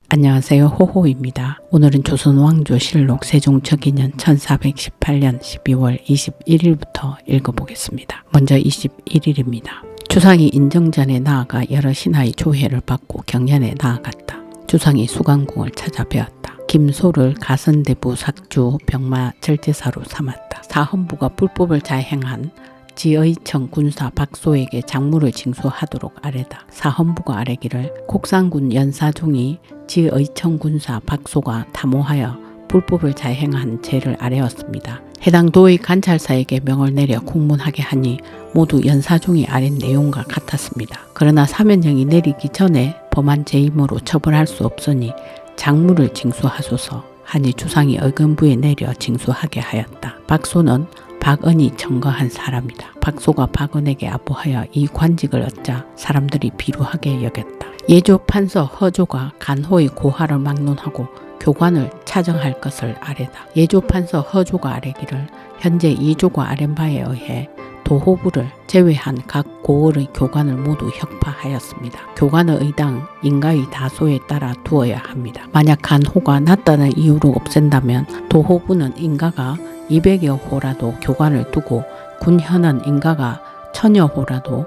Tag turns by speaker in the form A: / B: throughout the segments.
A: 안녕하세요. 호호입니다. 오늘은 조선왕조실록 세종적이년 1418년 12월 21일부터 읽어보겠습니다. 먼저 21일입니다. 주상이 인정전에 나아가 여러 신하의 조회를 받고 경연에 나아갔다. 주상이 수강궁을 찾아뵈었다. 김소를 가선대부 삭주 병마 절제사로 삼았다. 사헌부가 불법을 자행한 지의청 군사 박소에게 장무를 징수하도록 아뢰다. 사헌부가 아뢰기를 곡상군 연사중이 지의청 군사 박소가 탐호하여 불법을 자행한 죄를 아뢰었습니다. 해당 도의 관찰사에게 명을 내려 국문하게 하니 모두 연사중이 아랜 내용과 같았습니다. 그러나 사면령이 내리기 전에 범한 죄임으로 처벌할 수 없으니 장무를 징수하소서 하니 주상이 의금부에 내려 징수하게 하였다. 박소는 박은이 청거한 사람이다. 박소가 박은에게 아부하여 이 관직을 얻자 사람들이 비루하게 여겼다. 예조 판서 허조가 간호의 고하를 막론하고 교관을 차정할 것을 아뢰다. 예조 판서 허조가 아뢰기를 현재 이조가 아랜 바에 의해 도호부를 제외한 각 고을의 교관을 모두 혁파하였습니다. 교관의 의당 인가의 다소에 따라 두어야 합니다. 만약 간호가 낮다는 이유로 없앤다면 도호부는 인가가 200여 호라도 교관을 두고 군현은 인가가 1000여 호라도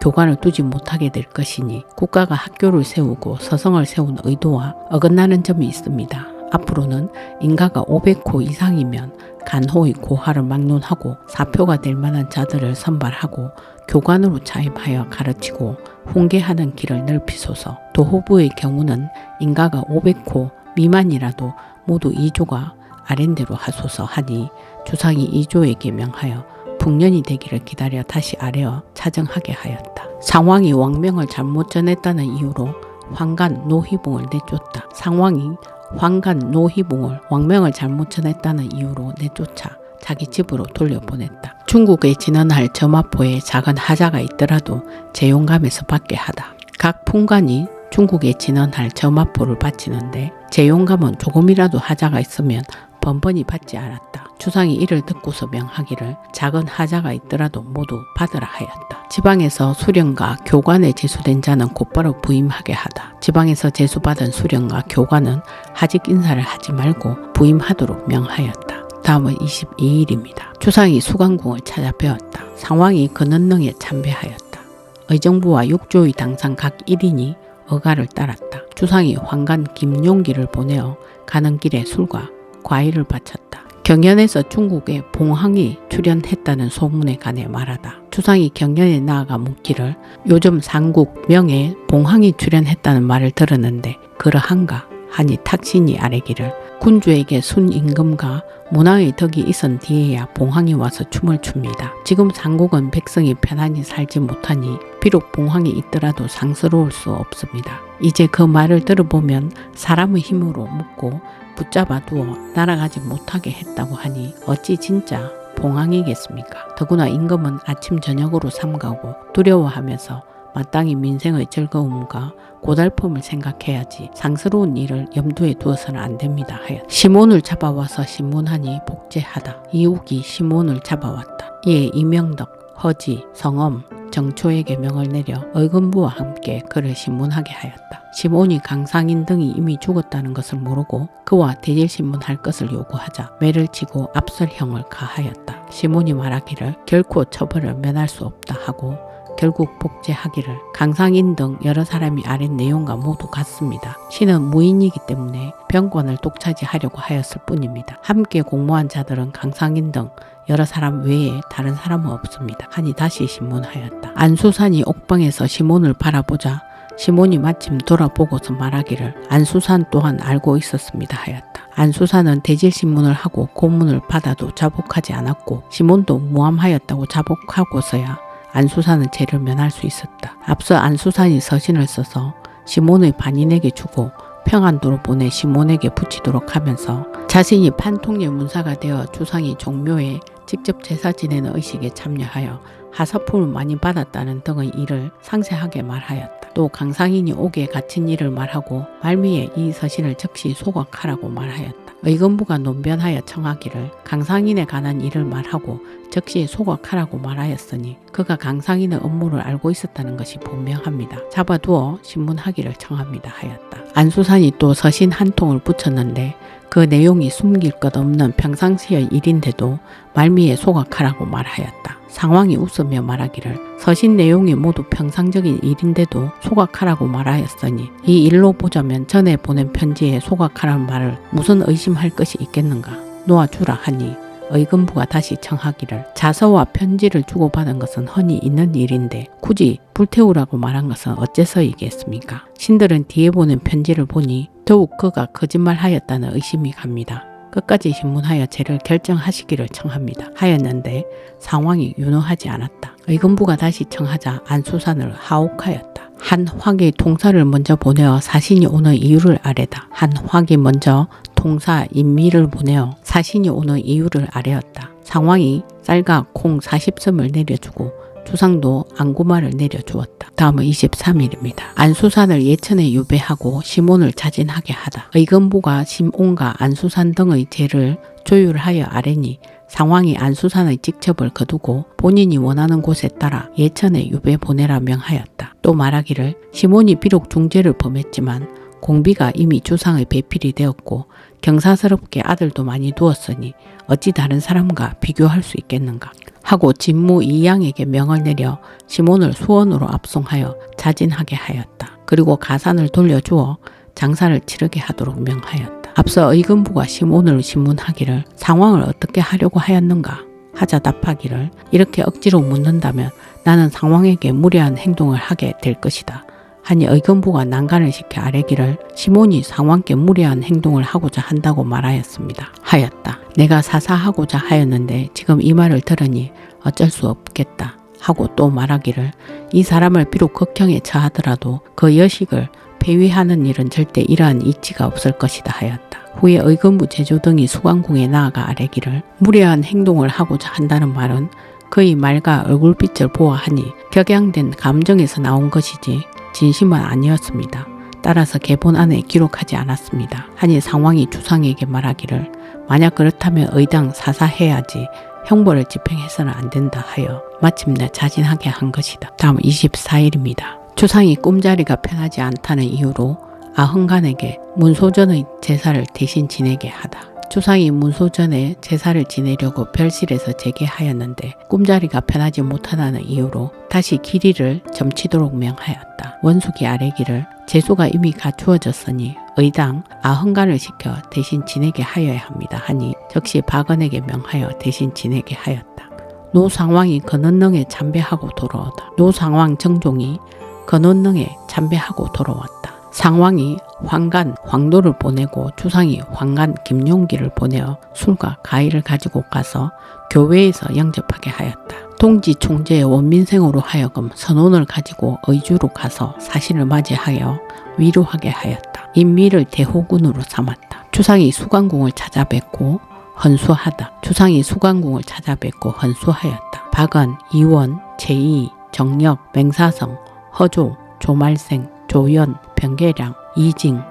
A: 교관을 두지 못하게 될 것이니 국가가 학교를 세우고 서성을 세운 의도와 어긋나는 점이 있습니다. 앞으로는 인가가 500호 이상이면 간호의 고하를 막론하고 사표가 될 만한 자들을 선발하고 교관으로 차임하여 가르치고 훈계하는 길을 넓히소서. 도호부의 경우는 인가가 500호 미만이라도 모두 이조가 아랜대로 하소서 하니 주상이 이조에게 명하여 북년이 되기를 기다려 다시 아뢰어 차정하게 하였다. 상왕이 왕명을 잘못 전했다는 이유로 황간 노희봉을 내쫓다. 상왕이 황간 노희봉을 왕명을 잘못 전했다는 이유로 내쫓아 자기 집으로 돌려보냈다. 중국에 진언할 점화포에 작은 하자가 있더라도 재용감에서 받게 하다. 각 풍관이 중국에 진언할 점화포를 바치는데 재용감은 조금이라도 하자가 있으면 번번이 받지 않았다. 주상이 이를 듣고서 명하기를 작은 하자가 있더라도 모두 받으라 하였다. 지방에서 수령과 교관에 제수된 자는 곧바로 부임하게 하다. 지방에서 제수받은 수령과 교관은 하직 인사를 하지 말고 부임하도록 명하였다. 다음은 22일입니다. 주상이 수강궁을 찾아뵈었다. 상왕이 근언능에 참배하였다. 의정부와 육조의 당상 각 1인이 어가를 따랐다. 주상이 황간 김용기를 보내어 가는 길에 술과 과일을 바쳤다. 경연에서 중국에 봉황이 출연했다는 소문에 관해 말하다. 주상이 경연에 나아가 묻기를 요즘 삼국 명에 봉황이 출연했다는 말을 들었는데 그러한가 하니 탁신이 아뢰기를 군주에게 순임금과 문화의 덕이 있은 뒤에야 봉황이 와서 춤을 춥니다. 지금 삼국은 백성이 편안히 살지 못하니 비록 봉황이 있더라도 상스러울 수 없습니다. 이제 그 말을 들어보면 사람의 힘으로 묶고 붙잡아 두어 날아가지 못하게 했다고 하니 어찌 진짜 봉황이겠습니까? 더구나 임금은 아침 저녁으로 삼가고 두려워하면서 마땅히 민생의 즐거움과 고달픔을 생각해야지 상스러운 일을 염두에 두어서는 안 됩니다 하였다. 시몬을 잡아와서 신문하니 복제하다. 이욱이 시몬을 잡아왔다. 이에 이명덕, 허지, 성엄, 정초에게 명을 내려 의금부와 함께 그를 신문하게 하였다. 시몬이 강상인 등이 이미 죽었다는 것을 모르고 그와 대질신문할 것을 요구하자 매를 치고 압설형을 가하였다. 시몬이 말하기를 결코 처벌을 면할 수 없다 하고 결국 복제하기를 강상인 등 여러 사람이 아랜 내용과 모두 같습니다. 신은 무인이기 때문에 병권을 독차지하려고 하였을 뿐입니다. 함께 공모한 자들은 강상인 등 여러 사람 외에 다른 사람은 없습니다. 하니 다시 신문하였다. 안수산이 옥방에서 시몬을 바라보자 시몬이 마침 돌아보고서 말하기를 안수산 또한 알고 있었습니다 하였다. 안수산은 대질신문을 하고 고문을 받아도 자복하지 않았고 시몬도 무함하였다고 자복하고서야 안수산은 죄를 면할 수 있었다. 앞서 안수산이 서신을 써서 시몬의 반인에게 주고 평안도로 보내 시몬에게 붙이도록 하면서 자신이 판통령 문사가 되어 주상이 종묘에 직접 제사 지내는 의식에 참여하여 하사품을 많이 받았다는 등의 일을 상세하게 말하였다. 또 강상인이 옥에 갇힌 일을 말하고 말미에 이 서신을 즉시 소각하라고 말하였다. 의금부가 논변하여 청하기를 강상인에 관한 일을 말하고 즉시 소각하라고 말하였으니 그가 강상인의 업무를 알고 있었다는 것이 분명합니다. 잡아두어 신문하기를 청합니다 하였다. 안수산이 또 서신 한 통을 붙였는데 그 내용이 숨길 것 없는 평상시의 일인데도 말미에 소각하라고 말하였다. 상황이 웃으며 말하기를 서신 내용이 모두 평상적인 일인데도 소각하라고 말하였으니 이 일로 보자면 전에 보낸 편지에 소각하라는 말을 무슨 의심할 것이 있겠는가 놓아주라 하니 의금부가 다시 청하기를 자서와 편지를 주고받은 것은 흔히 있는 일인데 굳이 불태우라고 말한 것은 어째서이겠습니까? 신들은 뒤에 보낸 편지를 보니 더욱 그가 거짓말하였다는 의심이 갑니다. 끝까지 신문하여 죄를 결정하시기를 청합니다 하였는데 상황이 윤허하지 않았다. 의금부가 다시 청하자 안수산을 하옥하였다. 한 확이 통사를 먼저 보내어 사신이 오는 이유를 아뢰다. 한 확이 먼저 통사 인미를 보내어 사신이 오는 이유를 아뢰었다. 상황이 쌀과 콩 40섬을 내려주고 주상도 안구마를 내려주었다. 다음은 23일입니다. 안수산을 예천에 유배하고 시몬을 자진하게 하다. 의금부가 시몬과 안수산 등의 죄를 조율하여 아뢰니 상황이 안수산의 직첩을 거두고 본인이 원하는 곳에 따라 예천에 유배 보내라 명하였다. 또 말하기를 시몬이 비록 중죄를 범했지만 공비가 이미 주상의 배필이 되었고 경사스럽게 아들도 많이 두었으니 어찌 다른 사람과 비교할 수 있겠는가 하고 진무 이양에게 명을 내려 시몬을 수원으로 압송하여 자진하게 하였다. 그리고 가산을 돌려주어 장사를 치르게 하도록 명하였다. 앞서 의금부가 시몬을 신문하기를 상황을 어떻게 하려고 하였는가 하자 답하기를 이렇게 억지로 묻는다면 나는 상황에게 무례한 행동을 하게 될 것이다. 하니 의금부가 난간을 시켜 아뢰기를 시몬이 상왕께 무례한 행동을 하고자 한다고 말하였습니다. 하였다. 내가 사사하고자 하였는데 지금 이 말을 들으니 어쩔 수 없겠다. 하고 또 말하기를 이 사람을 비록 극형에 처하더라도 그 여식을 폐위하는 일은 절대 이러한 이치가 없을 것이다 하였다. 후에 의금부 제조 등이 수강궁에 나아가 아뢰기를 무례한 행동을 하고자 한다는 말은 그의 말과 얼굴빛을 보아하니 격양된 감정에서 나온 것이지 진심은 아니었습니다. 따라서 계본 안에 기록하지 않았습니다. 하니 상황이 주상에게 말하기를 만약 그렇다면 의당 사사해야지 형벌을 집행해서는 안 된다 하여 마침내 자진하게 한 것이다. 다음 24일입니다. 주상이 꿈자리가 편하지 않다는 이유로 아흥간에게 문소전의 제사를 대신 지내게 하다. 주상이 문소전에 제사를 지내려고 별실에서 재개하였는데 꿈자리가 편하지 못하다는 이유로 다시 길이를 점치도록 명하였다. 원숙이 아뢰기를 제수가 이미 갖추어졌으니 의당 아흥간을 시켜 대신 지내게 하여야 합니다 하니 즉시 박언에게 명하여 대신 지내게 하였다. 노상왕이 근원능에 참배하고 돌아오다. 노상왕 정종이 근원능에 참배하고 돌아왔다. 상왕이 황간 황도를 보내고 주상이 황간 김용기를 보내어 술과 가위를 가지고 가서 교회에서 영접하게 하였다. 동지 총재의 원민생으로 하여금 선원을 가지고 의주로 가서 사신을 맞이하여 위로하게 하였다. 인미를 대호군으로 삼았다. 주상이 수강궁을 찾아뵙고 헌수하다. 주상이 수강궁을 찾아뵙고 헌수하였다. 박언, 이원, 제이, 정력, 맹사성, 허조, 조말생, 조연, 병계량, 이징,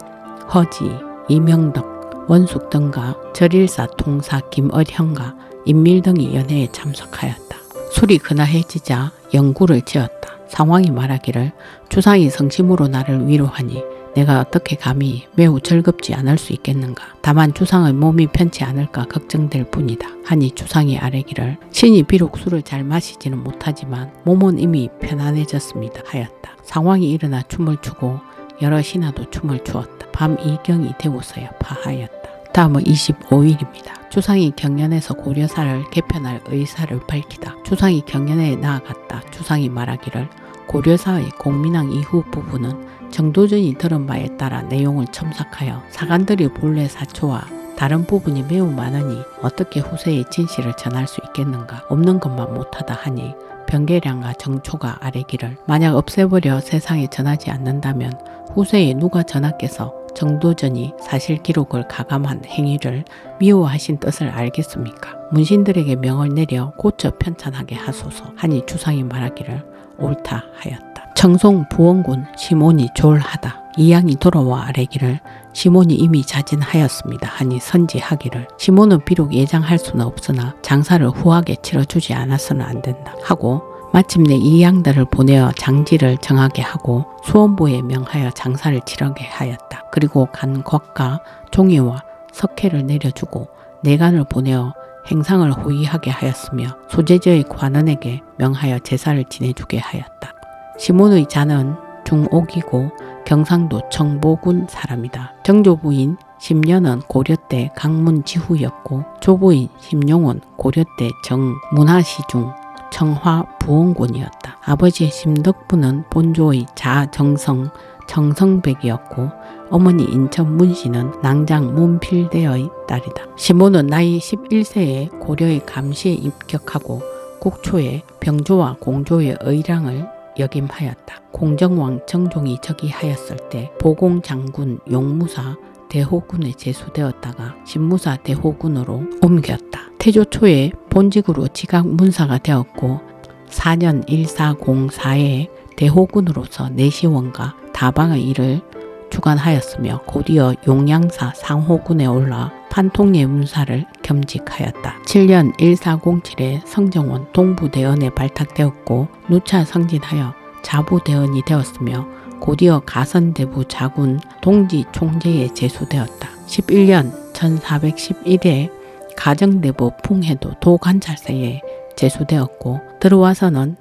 A: 허지, 이명덕, 원숙 등과 절일사 통사 김어형과 인밀 등이 연회에 참석하였다. 술이 근하해지자 영구를 지었다. 상황이 말하기를 주상이 성심으로 나를 위로하니 내가 어떻게 감히 매우 즐겁지 않을 수 있겠는가. 다만 주상의 몸이 편치 않을까 걱정될 뿐이다. 하니 주상이 아뢰기를 신이 비록 술을 잘 마시지는 못하지만 몸은 이미 편안해졌습니다 하였다. 상황이 일어나 춤을 추고 여러 신하도 춤을 추었다. 밤 이경이 되고서야 파하였다. 다음은 25일입니다. 주상이 경연에서 고려사를 개편할 의사를 밝히다. 주상이 경연에 나아갔다. 주상이 말하기를 고려사의 공민왕 이후 부분은 정도전이 들은 바에 따라 내용을 첨삭하여 사관들이 본래 사초와 다른 부분이 매우 많으니 어떻게 후세의 진실을 전할 수 있겠는가. 없는 것만 못하다 하니 병계량과 정초가 아뢰기를 만약 없애버려 세상에 전하지 않는다면 후세에 누가 전하께서 정도전이 사실 기록을 가감한 행위를 미워하신 뜻을 알겠습니까? 문신들에게 명을 내려 고쳐 편찬하게 하소서 하니 주상이 말하기를 옳다 하였다. 청송 부원군 시몬이 졸하다. 이양이 돌아와 아뢰기를 시몬이 이미 자진하였습니다 하니 선지하기를 시몬은 비록 예장할 수는 없으나 장사를 후하게 치러주지 않아서는 안 된다 하고 마침내 이 양들을 보내어 장지를 정하게 하고 수원부에 명하여 장사를 치르게 하였다. 그리고 간 곽과 종이와 석회를 내려주고 내간을 보내어 행상을 호위하게 하였으며 소재저의 관원에게 명하여 제사를 지내주게 하였다. 시몬의 자는 중옥이고 경상도 청보군 사람이다. 정조부인 심년은 고려 때 강문지후였고 조부인 심용은 고려 때 정문화시중 청화 부원군이었다. 아버지의 심덕부는 본조의 자정성 정성백이었고 어머니 인천 문씨는 낭장 문필대의 딸이다. 시몬은 나이 11세에 고려의 감시에 입격하고 국초에 병조와 공조의 의랑을 역임하였다. 공정왕 정종이 즉위하였을 때 보공장군 용무사 대호군에 제수되었다가 신무사 대호군으로 옮겼다. 태조 초에 본직으로 지각문사가 되었고 4년 1404에 대호군으로서 내시원과 다방의 일을 주관하였으며 곧이어 용양사 상호군에 올라 판통예 문사를 겸직하였다. 7년 1407에 성정원 동부대원에 발탁되었고 누차 승진하여 자부대원이 되었으며 곧이어 가선대부 자군 동지총재에 제수되었다. 11년 1411에 가정대부 풍해도 도관찰사에 제수되었고 들어와서는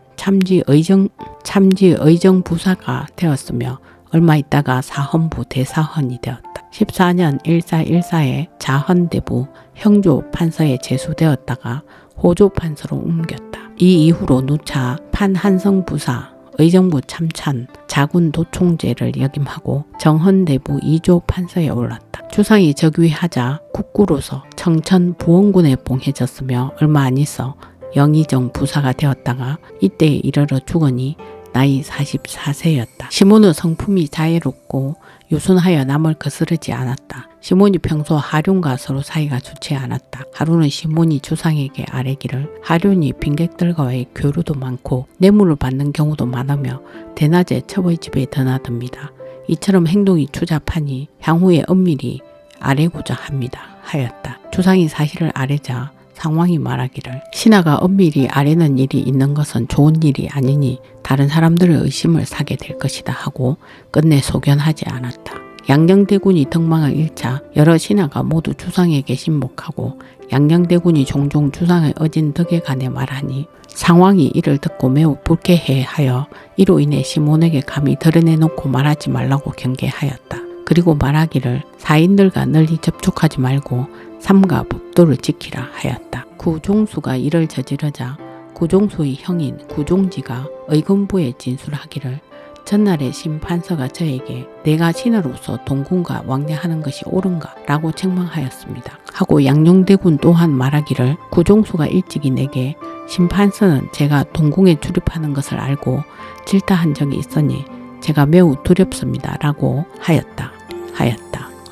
A: 참지의정부사가 되었으며 얼마 있다가 사헌부 대사헌이 되었다. 14년 1414에 자헌대부 형조판서에 제수되었다가 호조판서로 옮겼다. 이 이후로 누차 판한성부사, 의정부 참찬, 자군도총재를 역임하고 정헌대부 2조 판서에 올랐다. 주상이 즉위하자 국구로서 청천 부원군에 봉해졌으며 얼마 안 있어 영의정 부사가 되었다가 이때에 이르러 죽으니 나이 44세였다. 시몬의 성품이 자애롭고 유순하여 남을 거스르지 않았다. 시몬이 평소 하륜과 서로 사이가 좋지 않았다. 하루는 시몬이 주상에게 아뢰기를 하륜이 빈객들과의 교류도 많고 뇌물을 받는 경우도 많으며 대낮에 첩의 집에 드나듭니다. 이처럼 행동이 추잡하니 향후에 엄밀히 아뢰고자 합니다 하였다. 주상이 사실을 아뢰자 상왕이 말하기를 신하가 엄밀히 아뢰는 일이 있는 것은 좋은 일이 아니니 다른 사람들의 의심을 사게 될 것이다 하고 끝내 소견하지 않았다. 양녕대군이 덕망을 잃자 여러 신하가 모두 주상에게 신복하고 양녕대군이 종종 주상의 어진 덕에 관해 말하니 상왕이 이를 듣고 매우 불쾌해하여 이로 인해 시몬에게 감히 드러내놓고 말하지 말라고 경계하였다. 그리고 말하기를 사인들과 널리 접촉하지 말고 삼가 법도를 지키라 하였다. 구종수가 이를 저지르자 구종수의 형인 구종지가 의금부에 진술하기를 전날에 심판서가 저에게 내가 신하로서 동궁과 왕래하는 것이 옳은가 라고 책망하였습니다. 하고 양녕대군 또한 말하기를 구종수가 일찍이 내게 심판서는 제가 동궁에 출입하는 것을 알고 질타한 적이 있으니 제가 매우 두렵습니다 라고 하였다.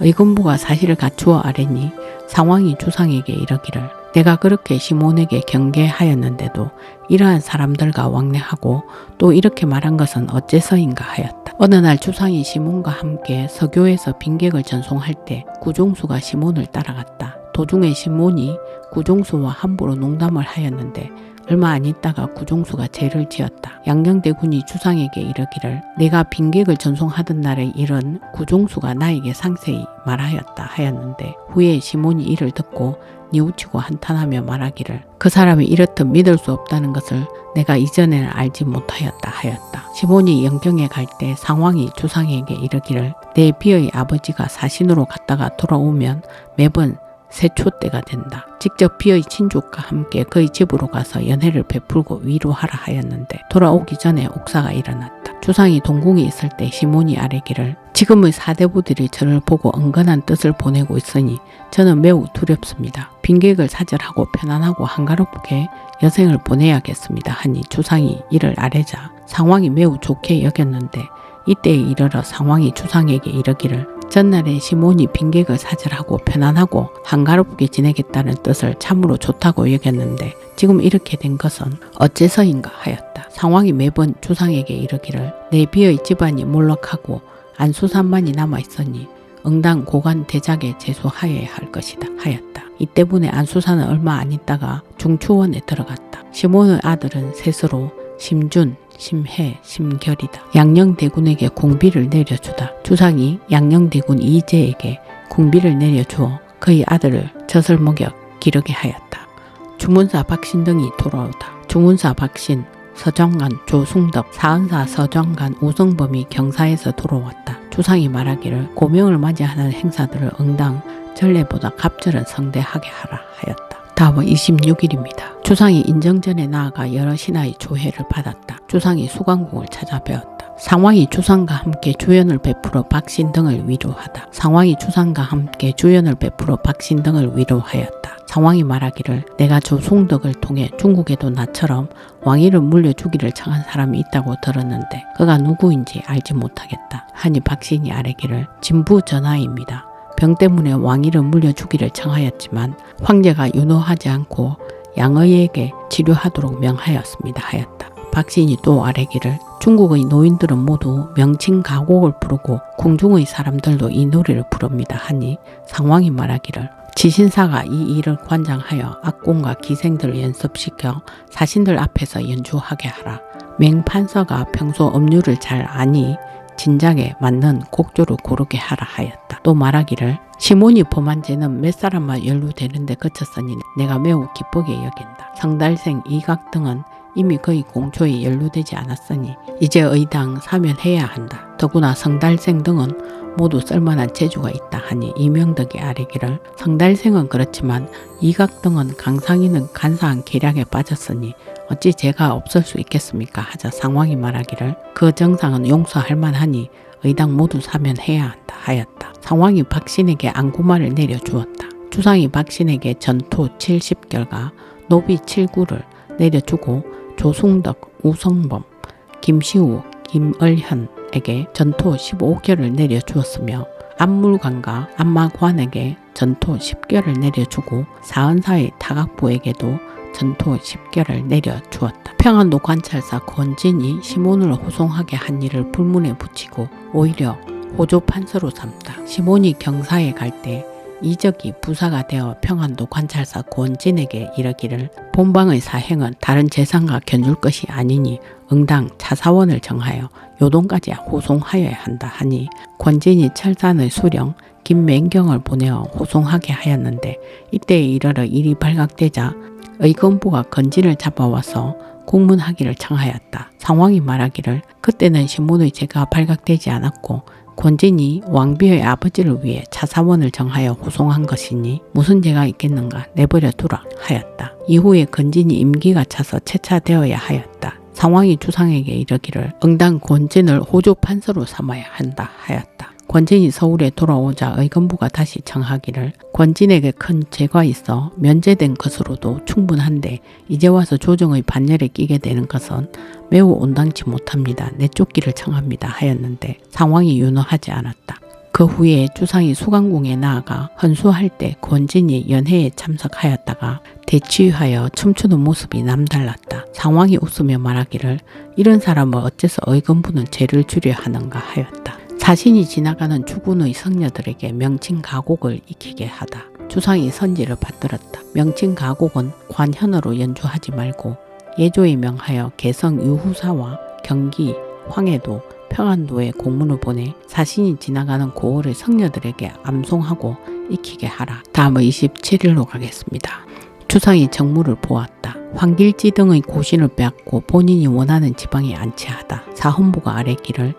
A: 의금부가 사실을 갖추어 아뢰니 상왕이 주상에게 이르기를 내가 그렇게 시몬에게 경계하였는데도 이러한 사람들과 왕래하고 또 이렇게 말한 것은 어째서인가 하였다. 어느 날 주상이 시몬과 함께 서교에서 빈객을 전송할 때 구종수가 시몬을 따라갔다. 도중에 시몬이 구종수와 함부로 농담을 하였는데 얼마 안 있다가 구종수가 죄를 지었다. 양녕대군이 주상에게 이르기를 내가 빈객을 전송하던 날의 일은 구종수가 나에게 상세히 말하였다 하였는데 후에 시몬이 이를 듣고 뉘우치고 한탄하며 말하기를 그 사람이 이렇듯 믿을 수 없다는 것을 내가 이전에는 알지 못하였다 하였다. 시몬이 영경에 갈 때 상왕이 주상에게 이르기를 내 비의 아버지가 사신으로 갔다가 돌아오면 매번 세초 때가 된다. 직접 비의 친족과 함께 그의 집으로 가서 연회를 베풀고 위로하라 하였는데 돌아오기 전에 옥사가 일어났다. 주상이 동궁에 있을 때 시몬이 아뢰기를 지금의 사대부들이 저를 보고 은근한 뜻을 보내고 있으니 저는 매우 두렵습니다. 빈객을 사절하고 편안하고 한가롭게 여생을 보내야겠습니다 하니 주상이 이를 아뢰자 상왕이 매우 좋게 여겼는데 이때에 이르러 상왕이 주상에게 이르기를 전날에 시몬이 빈객을 사절하고 편안하고 한가롭게 지내겠다는 뜻을 참으로 좋다고 여겼는데 지금 이렇게 된 것은 어째서인가 하였다. 상황이 매번 주상에게 이르기를 내 비의 집안이 몰락하고 안수산만이 남아있으니 응당 고관 대작에 제수하여야 할 것이다 하였다. 이 때문에 안수산은 얼마 안 있다가 중추원에 들어갔다. 시몬의 아들은 셋으로 심준, 심해, 심결이다. 양녕대군에게 궁비를 내려주다. 주상이 양녕대군 이재에게 궁비를 내려주어 그의 아들을 젖을 먹여 기르게 하였다. 주문사 박신 등이 돌아오다. 주문사 박신, 서정관 조승덕, 사은사 서정관 우성범이 경사에서 돌아왔다. 주상이 말하기를 고명을 맞이하는 행사들을 응당 전례보다 갑절은 성대하게 하라 하였다. 다음은 26일입니다. 주상이 인정전에 나아가 여러 신하의 조회를 받았다. 주상이 수강궁을 찾아뵈었다. 상왕이 주상과 함께 주연을 베풀어 박신 등을 위로하다. 상왕이 주상과 함께 주연을 베풀어 박신 등을 위로하였다. 상왕이 말하기를 내가 조승덕을 통해 중국에도 나처럼 왕위를 물려주기를 청한 사람이 있다고 들었는데 그가 누구인지 알지 못하겠다. 하니 박신이 아뢰기를 진부 전하입니다. 병 때문에 왕위를 물려주기를 청하였지만 황제가 윤호하지 않고 양의에게 치료하도록 명하였습니다 하였다. 박신이 또 아뢰기를 중국의 노인들은 모두 명칭가곡을 부르고 궁중의 사람들도 이 노래를 부릅니다 하니 상왕이 말하기를 지신사가 이 일을 관장하여 악공과 기생들을 연습시켜 사신들 앞에서 연주하게 하라. 맹판서가 평소 음률을 잘 아니 진작에 맞는 곡조를 고르게 하라 하였다. 또 말하기를 시몬이 범한 죄는 몇 사람만 연루되는데 그쳤으니 내가 매우 기쁘게 여긴다. 성달생 이각 등은 이미 그의 공초에 연루되지 않았으니 이제 의당 사면해야 한다. 더구나 성달생 등은 모두 쓸만한 재주가 있다 하니 이명덕이 아뢰기를 성달생은 그렇지만 이각 등은 강상이는 간사한 계략에 빠졌으니 어찌 죄가 없을 수 있겠습니까 하자 상왕이 말하기를 그 정상은 용서할 만하니 의당 모두 사면해야 한다 하였다. 상왕이 박신에게 안구말을 내려주었다. 주상이 박신에게 전토 70결과 노비 7구를 내려주고 조승덕, 우성범, 김시우, 김얼현에게 전토 15결을 내려주었으며 안물관과 안마관에게 전토 10결을 내려주고 사은사의 타각부에게도 전토 10결을 내려주었다. 평안도 관찰사 권진이 시몬을 호송하게 한 일을 불문에 붙이고 오히려 호조 판서로 삼다. 시몬이 경사에 갈 때 이적이 부사가 되어 평안도 관찰사 권진에게 이르기를 본방의 사행은 다른 재상과 견줄 것이 아니니 응당 차사원을 정하여 요동까지 호송하여야 한다 하니 권진이 철산의 수령 김맹경을 보내어 호송하게 하였는데 이때에 이르러 일이 발각되자 의건부가 건진을 잡아와서 공문하기를 청하였다. 상왕이 말하기를 그때는 시몬의 죄가 발각되지 않았고 권진이 왕비의 아버지를 위해 차사원을 정하여 호송한 것이니 무슨 죄가 있겠는가 내버려 두라 하였다. 이후에 건진이 임기가 차서 채차되어야 하였다. 상왕이 주상에게 이르기를 응당 권진을 호조 판서로 삼아야 한다 하였다. 권진이 서울에 돌아오자 의건부가 다시 청하기를 권진에게 큰 죄가 있어 면제된 것으로도 충분한데 이제 와서 조정의 반열에 끼게 되는 것은 매우 온당치 못합니다. 내쫓기를 청합니다 하였는데 상왕이 윤호하지 않았다. 그 후에 주상이 수강궁에 나아가 헌수할 때 권진이 연회에 참석하였다가 대치하여 춤추는 모습이 남달랐다. 상왕이 웃으며 말하기를 이런 사람을 어째서 의건부는 죄를 주려 하는가 하였다. 자신이 지나가는 주군의 성녀들에게 명칭가곡을 익히게 하다. 주상이 선지를 받들었다. 명칭가곡은 관현으로 연주하지 말고 예조에 명하여 개성 유후사와 경기, 황해도, 평안도에 공문을 보내 자신이 지나가는 고을의 성녀들에게 암송하고 익히게 하라. 다음은 27일로 가겠습니다. 주상이 정무를 보았다. 황길지 등의 고신을 빼앗고 본인이 원하는 지방에 안치하다. 사헌부가 아뢰기를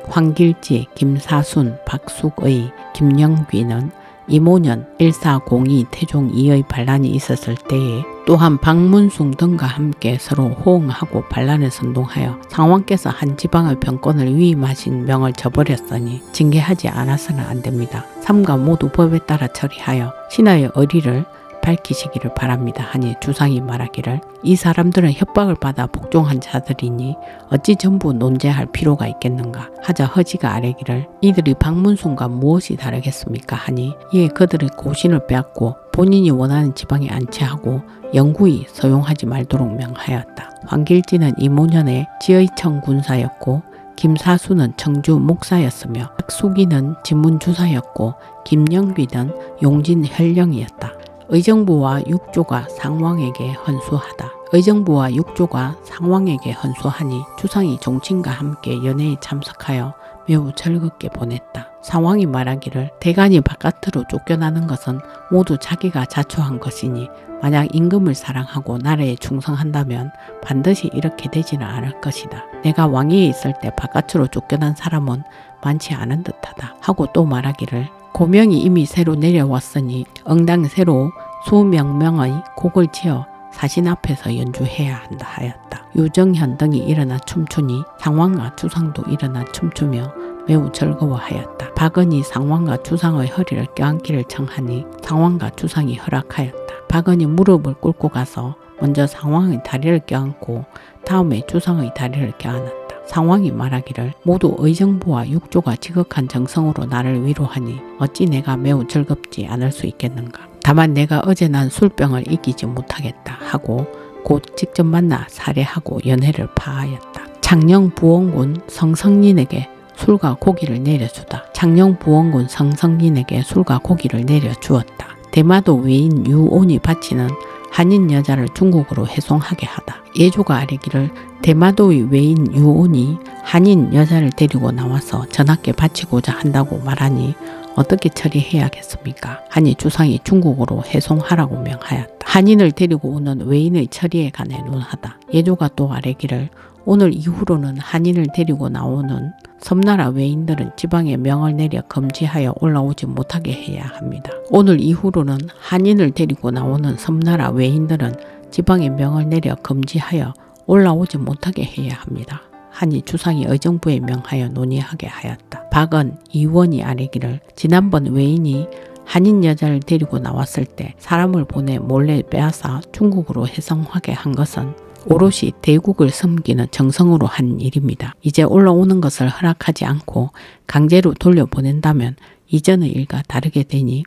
A: 황길지, 김사순, 박숙의, 김영귀는 이모년 1402 태종 2의 반란이 있었을 때에 또한 박문숭 등과 함께 서로 호응하고 반란을 선동하여 상왕께서 한 지방의 병권을 위임하신 명을 저버렸으니 징계하지 않아서는 안됩니다. 삼가 모두 법에 따라 처리하여 신하의 의리를 밝히시기를 바랍니다 하니 주상이 말하기를 이 사람들은 협박을 받아 복종한 자들이니 어찌 전부 논제할 필요가 있겠는가 하자 허지가 아뢰기를 이들이 박문순과 무엇이 다르겠습니까 하니 이에 그들의 고신을 빼앗고 본인이 원하는 지방에 안치하고 영구히 서용하지 말도록 명하였다. 황길지는 이모년의 지의청 군사였고 김사수는 청주 목사였으며 박수기는 진문주사였고 김영귀는 용진 혈령이었다. 의정부와 육조가 상왕에게 헌수하다. 의정부와 육조가 상왕에게 헌수하니 주상이 종친과 함께 연회에 참석하여 매우 즐겁게 보냈다. 상왕이 말하기를 대간이 바깥으로 쫓겨나는 것은 모두 자기가 자초한 것이니 만약 임금을 사랑하고 나라에 충성한다면 반드시 이렇게 되지는 않을 것이다. 내가 왕위에 있을 때 바깥으로 쫓겨난 사람은 많지 않은 듯하다. 하고 또 말하기를 고명이 이미 새로 내려왔으니 응당 새로 수명 명의 곡을 지어 사신 앞에서 연주해야 한다 하였다. 유정현 등이 일어나 춤추니 상왕과 주상도 일어나 춤추며 매우 즐거워하였다. 박은이 상왕과 주상의 허리를 껴안기를 청하니 상왕과 주상이 허락하였다. 박은이 무릎을 꿇고 가서 먼저 상왕의 다리를 껴안고 다음에 주상의 다리를 껴안았다. 상왕이 말하기를 모두 의정부와 육조가 지극한 정성으로 나를 위로하니 어찌 내가 매우 즐겁지 않을 수 있겠는가. 다만 내가 어제 난 술병을 이기지 못하겠다 하고 곧 직접 만나 살해하고 연회를 파하였다. 창녕 부원군 성성린에게 술과 고기를 내려주다. 창녕 부원군 성성린에게 술과 고기를 내려주었다. 대마도 외인 유온이 바치는 한인 여자를 중국으로 해송하게 하다. 예조가 아뢰기를 대마도의 외인 유온이 한인 여자를 데리고 나와서 전하께 바치고자 한다고 말하니 어떻게 처리해야겠습니까? 하니 주상이 중국으로 해송하라고 명하였다. 한인을 데리고 오는 외인의 처리에 관해 논하다. 예조가 또 아뢰기를 오늘 이후로는 한인을 데리고 나오는 섬나라 외인들은 지방에 명을 내려 금지하여 올라오지 못하게 해야 합니다. 오늘 이후로는 한인을 데리고 나오는 섬나라 외인들은 지방에 명을 내려 금지하여 올라오지 못하게 해야 합니다. 하니 주상이 의정부에 명하여 논의하게 하였다. 박은 이원이 아뢰기를 지난번 외인이 한인 여자를 데리고 나왔을 때 사람을 보내 몰래 빼앗아 중국으로 해송하게 한 것은 오롯이 대국을 섬기는 정성으로 한 일입니다. 이제 올라오는 것을 허락하지 않고 강제로 돌려보낸다면 이전의 일과 다르게 되니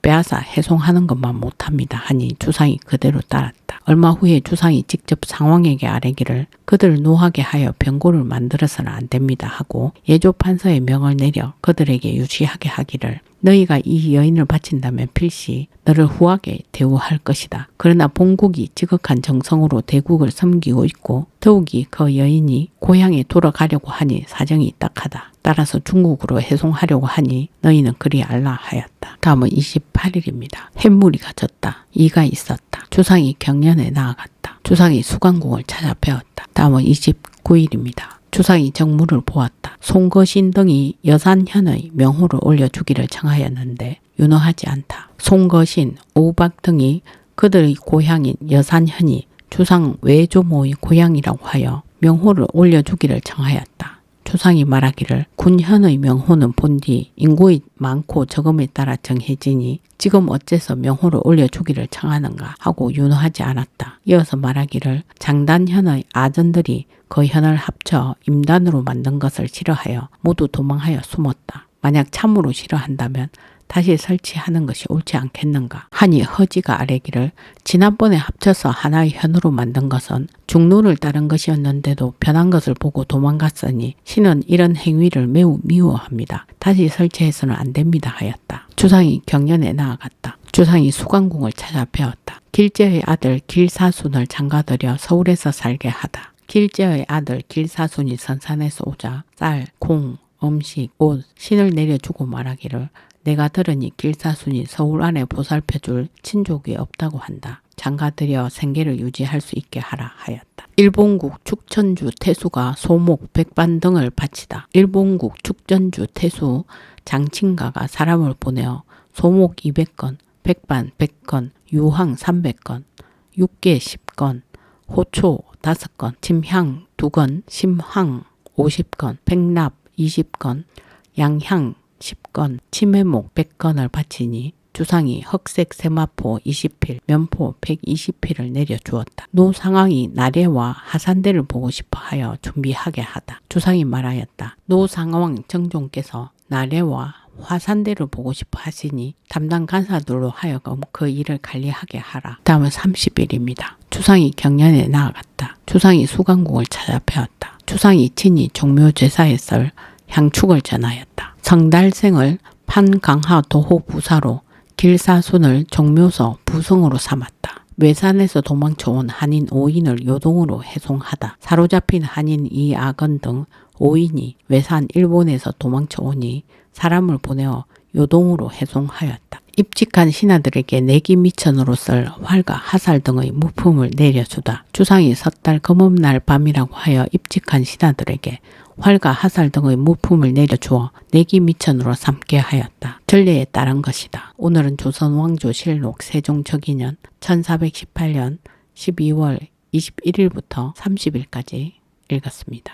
A: 빼앗아 해송하는 것만 못합니다 하니 주상이 그대로 따랐다. 얼마 후에 주상이 직접 상왕에게 아뢰기를 그들을 노하게 하여 병고를 만들어서는 안 됩니다 하고 예조 판서의 명을 내려 그들에게 유지하게 하기를 너희가 이 여인을 바친다면 필시 너를 후하게 대우할 것이다. 그러나 본국이 지극한 정성으로 대국을 섬기고 있고 더욱이 그 여인이 고향에 돌아가려고 하니 사정이 딱하다. 따라서 중국으로 해송하려고 하니 너희는 그리 알라 하였다. 다음은 28일입니다. 햇물이 가졌다. 이가 있었다. 주상이 경연에 나아갔다. 주상이 수강궁을 찾아 배웠다. 다음은 29일입니다. 주상이 정무를 보았다. 송거신 등이 여산현의 명호를 올려주기를 청하였는데 윤허하지 않다. 송거신, 오박 등이 그들의 고향인 여산현이 주상 외조모의 고향이라고 하여 명호를 올려주기를 청하였다. 주상이 말하기를 군현의 명호는 본뒤 인구의 많고 적음에 따라 정해지니 지금 어째서 명호를 올려주기를 청하는가 하고 윤허하지 않았다. 이어서 말하기를 장단현의 아전들이 그 현을 합쳐 임단으로 만든 것을 싫어하여 모두 도망하여 숨었다. 만약 참으로 싫어한다면 다시 설치하는 것이 옳지 않겠는가 하니 허지가 아뢰기를 지난번에 합쳐서 하나의 현으로 만든 것은 중론을 따른 것이었는데도 변한 것을 보고 도망갔으니 신은 이런 행위를 매우 미워합니다. 다시 설치해서는 안 됩니다 하였다. 주상이 경연에 나아갔다. 주상이 수강궁을 찾아 배웠다. 길제의 아들 길사순을 장가들여 서울에서 살게 하다. 길제의 아들 길사순이 선산에서 오자 쌀, 콩, 음식, 옷, 신을 내려주고 말하기를 내가 들으니 길사순이 서울 안에 보살펴줄 친족이 없다고 한다. 장가들여 생계를 유지할 수 있게 하라 하였다. 일본국 축전주 태수가 소목, 백반 등을 바치다. 일본국 축전주 태수 장친가가 사람을 보내어 소목 200건, 백반 100건, 유황 300건, 육계 10건, 호초 5건, 침향 2건, 심황 50건, 백납 20건, 양향 10건, 침해목 100건을 바치니 주상이 흑색 세마포 20필, 면포 120필을 내려주었다. 노 상황이 나래와 하산대를 보고 싶어 하여 준비하게 하다. 주상이 말하였다. 노 상황 정종께서 나래와 화산대를 보고 싶어 하시니 담당 간사들로 하여금 그 일을 관리하게 하라. 다음은 30일입니다. 주상이 경련에 나아갔다. 주상이 수강국을 찾아뵈었다. 주상이 친히 종묘제사에 썰 향축을 전하였다. 성달생을 판강하 도호 부사로 길사순을 종묘서 부성으로 삼았다. 외산에서 도망쳐온 한인 5인을 요동으로 해송하다. 사로잡힌 한인 이아건 등 5인이 외산 일본에서 도망쳐오니 사람을 보내어 요동으로 해송하였다. 입직한 신하들에게 내기 미천으로 썰 활과 하살 등의 무품을 내려주다. 주상이 섣달 금음날 밤이라고 하여 입직한 신하들에게 활과 하살 등의 무품을 내려주어 내기 미천으로 삼게 하였다. 전례에 따른 것이다. 오늘은 조선왕조실록 세종적이년 1418년 12월 21일부터 30일까지 읽었습니다.